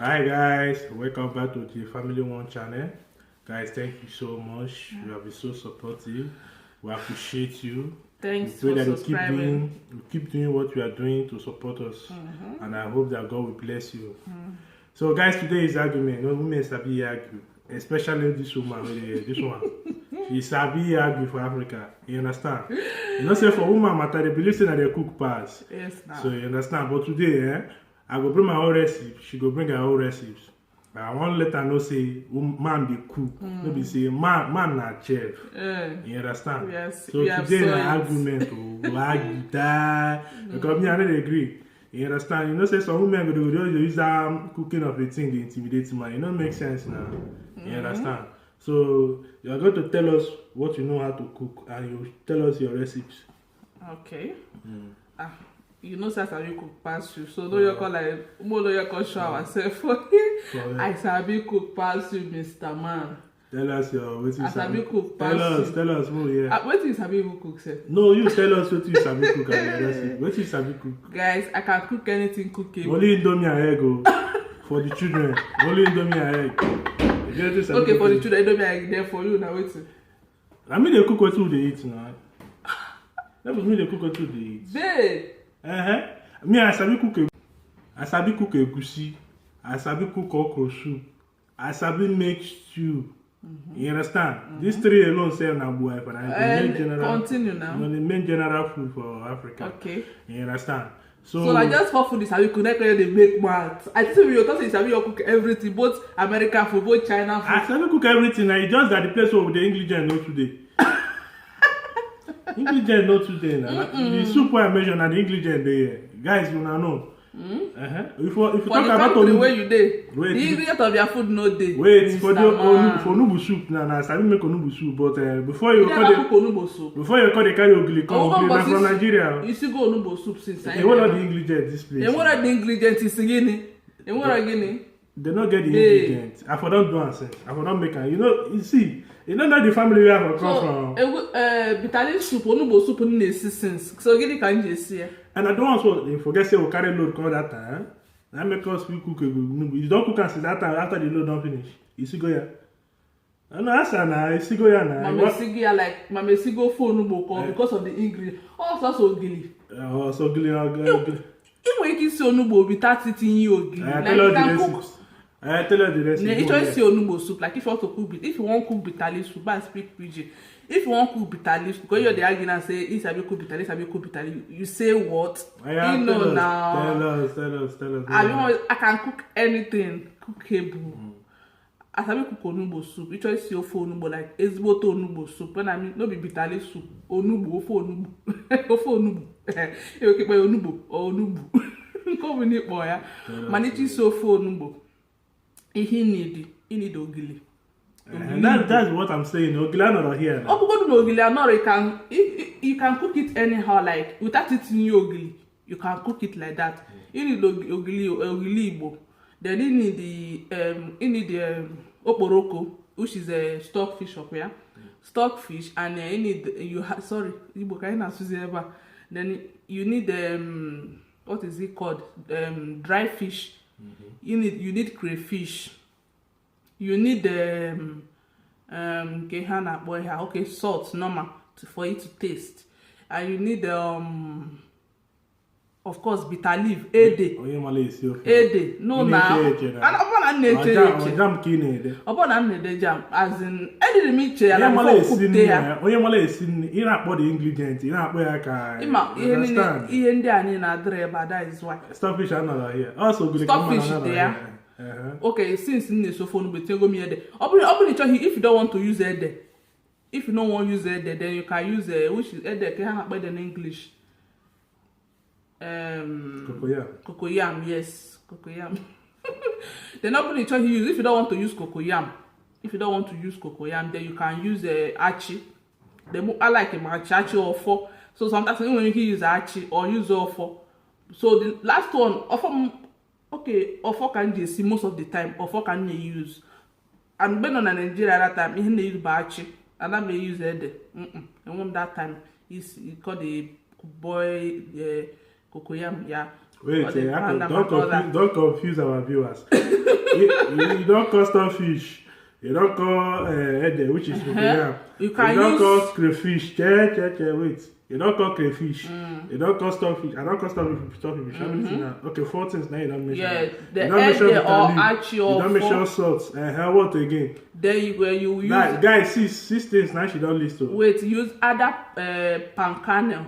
Hi guys, welcome back to the Family One channel. Guys, thank you so much. You have been so supportive. We appreciate you. Thanks We pray for that subscribing. you keep doing what you are doing to support us. And I hope that God will bless you. So guys, today is argument. No women sabi argue. Especially this woman this one. She sabi argue for Africa. You understand? You know, say for woman matter, they believe that they cook pass. Yes, now. So you understand? But today, I go bring my own recipe. She go bring her own recipes. But I want to let her know say man be cook. No be say man na chef. You understand? Yes, So today na argument we argue die because me I don't agree. You understand? You know say some women go just use that cooking of a thing they intimidate man. It don't make sense now. You understand? So you are going to tell us what you know how to cook and you tell us your recipes. Okay. You know, since I cook pass you, so no you call like more you call show ourselves for you. I sabi cook pass you, Mr. Man. Tell us your what you sabi cook pass you. Tell us more, yeah. What you sabi who cook sef? No, you tell us what you sabi cook and your recipe. What you sabi cook? Guys, I can cook anything cookable. Only Indomie and egg for the children. Only Indomie and egg. Okay, for the children, Indomie and egg there for you now. Wait. I mean they cook what they eat now. That was me they cook what they eat. Babe. Me I sabi cook egusi. I sabi cook okra soup. I sabi make stew. You understand? These three alone say na boy for continue now. The main general food for Africa. Okay. You understand? So I just for food is how you connect where they make math. I think you talk is how you cook everything, both American food, both China food. I sabi cook everything. Now it's just that the place where the ingredient not today. Ingredient not today now. The soup I mentioned and the ingredient there. Guys, you know. If you talk about the way you did, wait, the ingredient of your food no day. Wait for onubu soup now. I sabi make onubu soup, but before you call the carry ogili come na from Nigeria. You still go onubu soup since. What are the ingredients this place? And what are the ingredients is guinea? And what are guinea? They don't get the ingredients. I for don't do answer. I for don't make am. You see, you don't know the family where I come from. Bitter soup, onubu soup no since. So guinea can just see. And I don't want to forget say we carry load come that time. That make us we cook onubu. You don't cook am since that time after the load don't finish. You see go here. I know answer now. You see go here now. Mama Sigo for onubu because of the ingredient. Also ogili. So ogili. Even if you see onubu without eating you ogili. I tell you the recipe. Each one see onubu soup. Like if you want to cook, if you want cook bitter leaf soup, I speak pidgin. If you want cook bitter leaf, because you're the arguing and say, if I cook bitter leaf, you say what? You know now. Tell us. I can cook anything cookable. As I cook onubu soup, each one see onubu like ezigbo onubu soup. When I mean no be bitter leaf soup, onubu. You keep my onubu. Come in it boy. Manage so onubu. You need ogili. And that's what I'm saying. Ogili not here. You can cook it anyhow, like without eating ogili. You can cook it like that. You need ogili igbo. Then you need the oporoko, which is a stockfish up here. Stockfish, and igbo can then you need what is it called? Dry fish. You need crayfish. You need salt normal for it to taste, and you need of course bitter leaf ede no na jam as in ede me che ala before cook there onye mala esi ị na-akpọ the ingredient ị na-akpọ ya ka ihe ndị anyị na-adịrị ebe that is why stockfish another here also stockfish there. Okay, since in so phone but go me ede if you don't want to use ede, if you don't want to use ede, then you can use which is ede can happen in English. Cocoyam, yes, cocoyam. Then open the use if you don't want to use cocoyam, then you can use achi. I like achi or four. So sometimes when you use achi or use ofo. So the last one ofo. Okay, ofo can you see most of the time ofo can you use. And when on Nigeria that time, he use achi and that may use ede. And one that time is called the boy cocoyam, yeah. Wait, Or the panda don't confuse our viewers. you don't call starfish. You don't call ede, which is yam. You can don't use- call crayfish. Wait. You don't call crayfish. You don't call starfish. I don't call starfish. How many things now? Okay, 4 things now you don't mention. Yeah, You the don't mention ede or bitter leaf. achi You or don't mention salt. What again? then you use Guys, six things now she don't list. To. wait, use other palm kernel.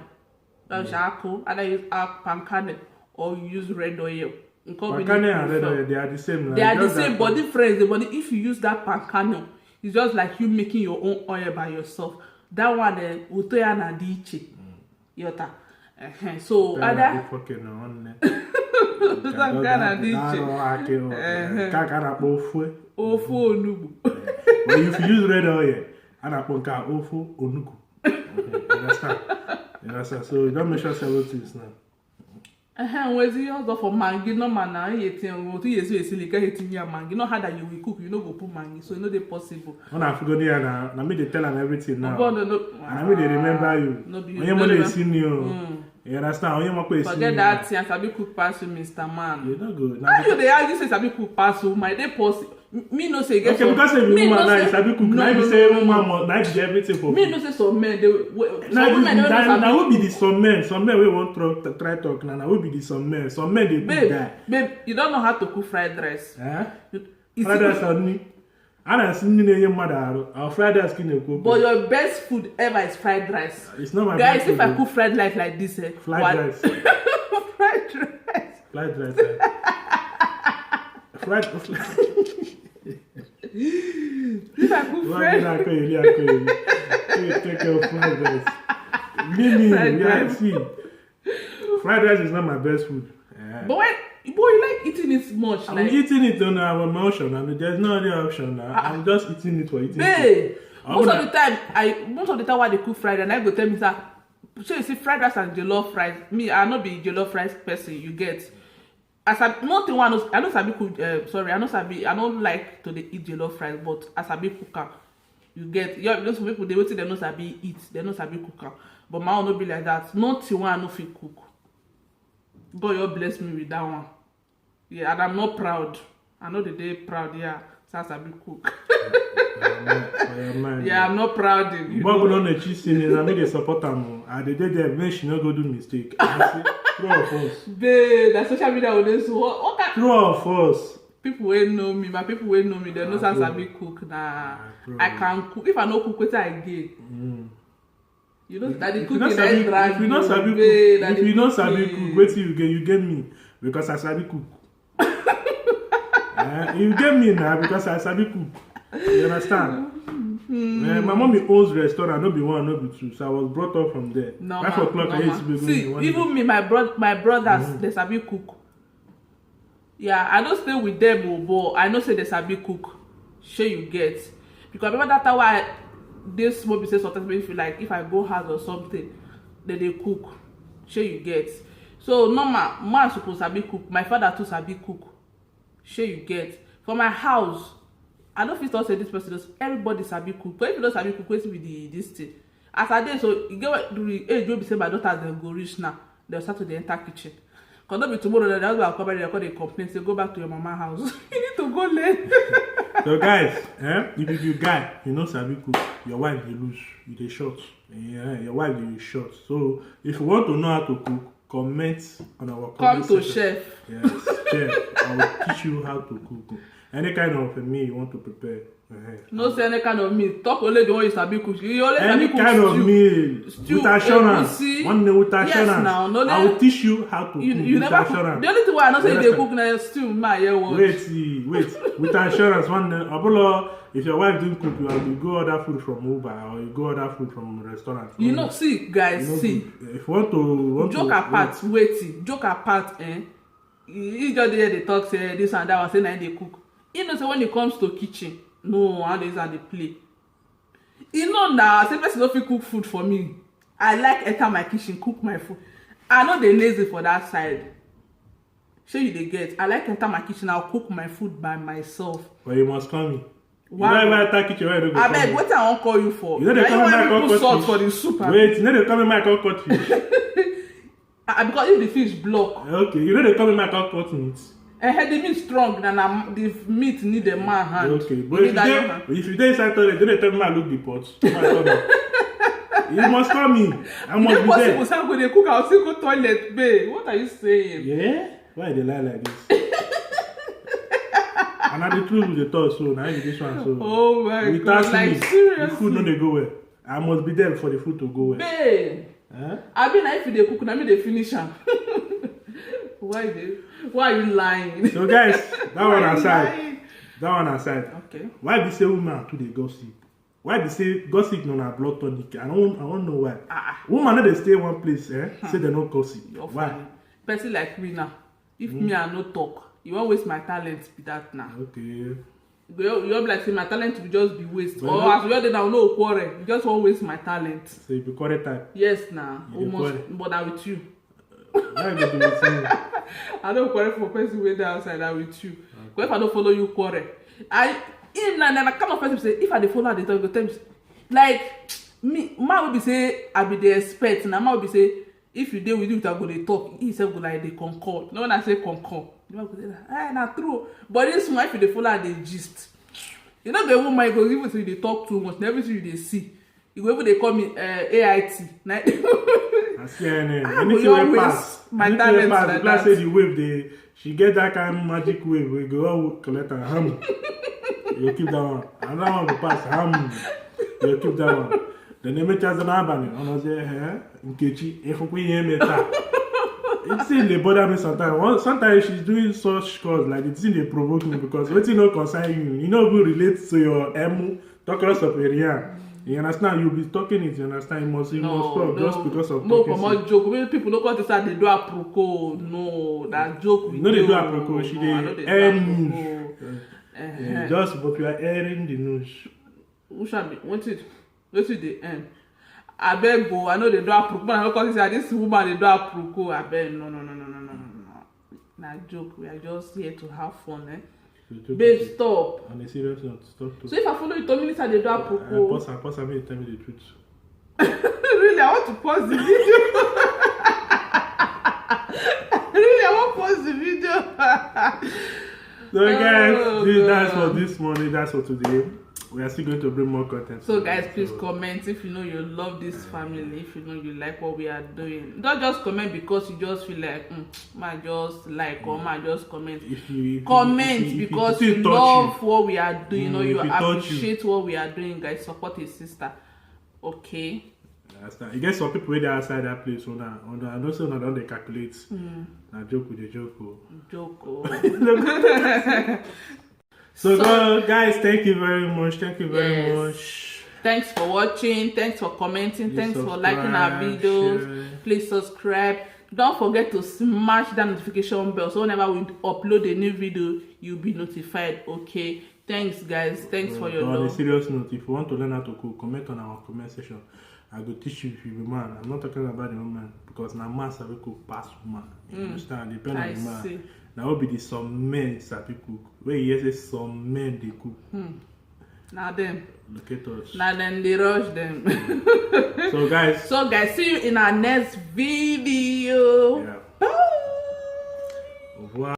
Either use palm kernel or you use red oil. Pakane and red oil, they are the same. Now. They are the Just same, that- but different. But if you use that palm kernel, it's just like you making your own oil by yourself. That one, utoya na diche. Yota. So other. Fucking on. Some kind of diche. Kakara ofu. Ofu onugbu. But if you use red oil, and I put ofu onuku. Understand? So you don't measure several things now. Where's the other for mangi? No man, now you think what you use like eating your mangi. You know how that you will cook. You know go put mangi, so you know they possible. When I forgot here now, me they tell them everything now. No. And I mean they remember you. No be- When you money is in you. You understand? When you money is in Forget you. that thing. Sabi cook pass you, Mr. Man. You don't go. How you dey argue say sabi cook pass you? My dey possible. Me no say get Okay, because say me woman no now say- is sabi cook. No, Now you no, say no, no. woman must now do everything for Me food. no say some men they some women they don't Now sabi. who be the some men we won't try talk now. Now who be the some men they cook that. Babe, you don't know how to cook fried rice. Eh? You Fried see- rice on me. I don't see any mother. Our fried rice can cook. But your best food ever is fried rice. It's not my Guys, best if I food. cook fried rice like this, Fried rice. fried rice. Fried rice. Fried. If I cook fried Take care of fried rice. Me, Fried yeah, rice. see. Fried rice is not my best food. But when you like eating it much, I'm like eating it on our emotion. I mean, there's no other option now. I'm just eating it for eating it. babe. I'm Most gonna- of the time when they cook fried rice, and I go tell me that so you see fried rice and jollof rice. Me, I not be jollof rice person. You get. As I nothing one I know sabi cook. I don't like to dey eat jollof rice, but as I be cooker, you get. Yeah, you know some people they wait till they know sabi eat, they know sabi cooker. But my own no be like that. Nothing one I no fit cook. God, you bless me with that one. Yeah, and I'm not proud. I know the day proud. Yeah, so I sabi cook. Yeah, I'm not proud. But on the cheese in I make a support am. I did there when she no go do mistake. I say, true or false? Babe, that social media with this. What kind True or false? people wey know me, my people wey know me, they know say I sabi cook. Nah, bro. I can cook. If I no cook, wetin I gain? You know that the If you cooking not is drag. if you not sabi cook, babe, that if the you not sabi cooking. cook, wait till you get me because I sabi cook. You get me now because I sabi cook. You understand? My mommy owns restaurant, no be one, no be two. So I was brought up from there. No, 5 o'clock I used to be see, going. even me, my brothers, they sabi cook. Yeah, I don't stay with them, but I know say they sabi cook. Sure you get. Because remember that time why this movie say sometimes make me feel like if I go house or something, then they cook. Sure you get. So normal, man suppose sabi cook. My father too sabi cook. Sure you get. For my house, I don't feel say this person does. Everybody sabi cook. But if you don't sabi cook, wetin be this thing? As I dey so, you get what the age wey be say my daughters dem go reach now, dem start to dey enter kitchen. Cause no be tomorrow dem just go come back dey complain say go back to your mama house. You need to go learn. So guys, if you guy, you know sabi cook, your wife dey lose, you dey short. Yeah, your wife dey short. So if you want to know how to cook, comment on our Come comment to section. chef. Yes, chef. I will teach you how to cook. Any kind of meal you want to prepare. No say any kind of meat. Talk only the one you sabi cook. You only Any sabi cook kind of stew. meal Stew, with assurance. egusi. One day with Yes, assurance. now, no, I will teach you how to cook You with never cook. assurance. The only thing why I know say You you dey understand? cook na stew. Ma hear word. Wait. With assurance, one day, Apollo, if your wife didn't cook, you go order food from Uber or you go order food from a restaurant. You know, see guys, You know, see. if you want Joke to, apart, waiting. Joke apart, you just dey talk say this and that one say na dey cook. You know say when it comes to kitchen, no, how days are dey play. You know na say person no fit cook food for me. I like enter my kitchen, cook my food. I no dey lazy for that side. Shey you dey get? I like enter my kitchen, I'll cook my food by myself. But you must call me. Why? You don't ever enter kitchen where you don't go call Abeg, me. wetin I wan call you for? You know they Na come in my want me put cut salt fish. for the soup. abi? Wait, you know they come in my cut fish. Because if the fish block, Okay, you know they come in my cut meat. the meat strong than the meat need a man hand. Okay, but You need that your hand. if you dey inside toilet, don't they tell me I look the pot. You must call me. I must be there. Impossible, say go dey cook, I'll still go toilet, babe. What are you saying? Yeah? Why they lie like this? And I the truth with the thought, so now this one, so. Oh my without God, like me, the seriously. food no dey go well. I must be there for the food to go well. Babe, Huh? I mean, if you dey cook, na me dey finish am. Why are you lying? So guys, that Why one are you aside. lying? That one aside. Okay. Why be say woman to dey gossip? Why be say gossip no na blood tonic? I don't know why. Woman no dey stay one place, say they no gossip. You're Why? funny. Person like me now, if me I no talk, you wan waste my talent be that now. Okay. You be like say my talent will just be waste. But Or no- as we all dey now no quarrel, you just wan waste my talent. So you be correct type. Yes na, You dey almost quarrel. but na with you. Why you go do with me? I don't quarrel for person wey dey outside, na with you. But if I don't follow you quarrel, him na kind of person say if I dey follow her dey talk, go tell me like me man wey be say I be dey expect, na man wey be say if you dey with you I go dey talk, he sef go like dey concur. No when I say concur, the man go say na true. But this one if you dey follow her dey gist, you no go even mind, go even say you dey talk too much, na everything you dey see. You go even dey call me AIT. Na I see any. I Anything go wey always pass. my Anything talent wey pass. like The class that. say the wave dey. She get that kind of magic wave. We go all collect and ham. You keep that one. Another one go pass ham. You keep that one. Then they make chance na abani. Ono say Nkechi efukwe ihe meta. It still dey bother me sometimes. Sometimes she's doing such calls like the thing dey provoke me because wetin no concern you. You no even relate to your emu. Talk less of area. You understand? You be talking it. You understand? You must stop just because of no talking. comot joke. When people no come to say they do aproko, no, that joke we No, they do. do aproko. She No, I no dey dey air do news. aproko. Yeah, just but you are airing the news. Who shall be? Wetin dey end? Abeg go, I know they do aproko. But I no come say this woman dey do aproko. Abeg, no. Na joke. We are just here to have fun, eh? Babe, stop. On a serious note, stop. So if I follow you 2 minutes, I dey do aproko. Pause and tell me the truth. Really, I want to pause the video. Really, I want to pause the video. So guys, Oh, that's for God. this morning. That's for today. We are still going to bring more content. So guys, please comment if you know you love this family, if you know you like what we are doing. Don't just comment because you just feel like might just like or might just comment. Comment because you love what we are doing, or you appreciate what we are doing, guys. Support his sister. Okay. You get some people wey dey outside that place una I know say una don dey calculate. Na joke with the joke. Joke. So guys, thank you very much. Thank you very much. Thanks for watching. Thanks for commenting. Please Thanks for liking our videos. share. Please subscribe. Don't forget to smash that notification bell so whenever we upload a new video, you'll be notified. Okay. Thanks, guys. Thanks for your On a love. serious note, if you want to learn how to cook, comment on our comment section. I go teach you if you be man. I'm not talking about the woman because now man sabi cook pass woman. You understand? Depend on the man. see. Now will be the some men sabi cook. Where you hear say some men they cook. Now them. Look at us. Now then they rush them. So guys. So guys, see you in our next video. Yeah. Bye. Au revoir.